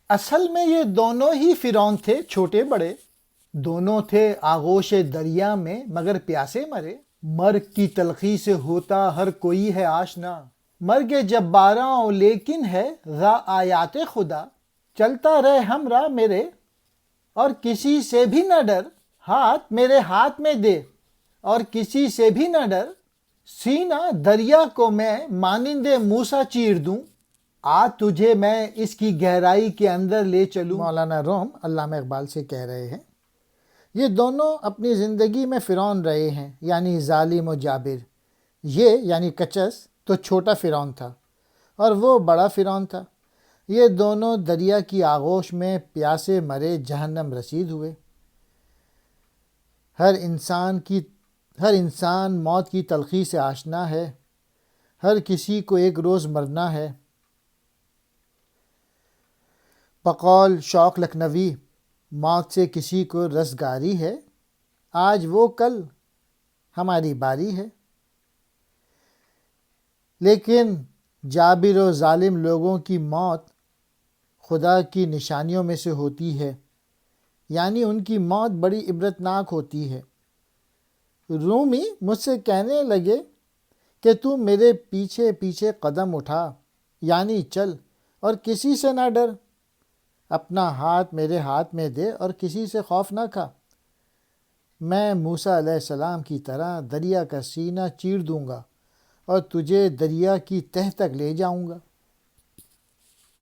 اصل میں یہ دونوں ہی فرعون تھے، چھوٹے بڑے، دونوں تھے آغوش دریا میں مگر پیاسے مرے۔ مرگ کی تلخی سے ہوتا ہر کوئی ہے آشنا، مرگ جباراں لیکن ہے راہ آیات خدا۔ چلتا رہ ہمراہ میرے اور کسی سے بھی نہ ڈر، ہاتھ میرے ہاتھ میں دے اور کسی سے بھی نہ ڈر، سینہ دریا کو میں مانند موسیٰ چیر دوں، آ تجھے میں اس کی گہرائی کے اندر لے چلوں۔ مولانا روم علامہ اقبال سے کہہ رہے ہیں یہ دونوں اپنی زندگی میں فرعون رہے ہیں، یعنی ظالم و جابر۔ یہ یعنی کچس تو چھوٹا فرعون تھا اور وہ بڑا فرعون تھا۔ یہ دونوں دریا کی آغوش میں پیاسے مرے جہنم رسید ہوئے۔ ہر انسان موت کی تلخی سے آشنا ہے، ہر کسی کو ایک روز مرنا ہے۔ بقول شوق لکھنوی، موت سے کسی کو رستگاری ہے، آج وہ کل ہماری باری ہے۔ لیکن جابر و ظالم لوگوں کی موت خدا کی نشانیوں میں سے ہوتی ہے، یعنی ان کی موت بڑی عبرتناک ہوتی ہے۔ رومی مجھ سے کہنے لگے کہ تو میرے پیچھے پیچھے قدم اٹھا، یعنی چل اور کسی سے نہ ڈر، اپنا ہاتھ میرے ہاتھ میں دے اور کسی سے خوف نہ کھا۔ میں موسیٰ علیہ السلام کی طرح دریا کا سینہ چیر دوں گا اور تجھے دریا کی تہ تک لے جاؤں گا۔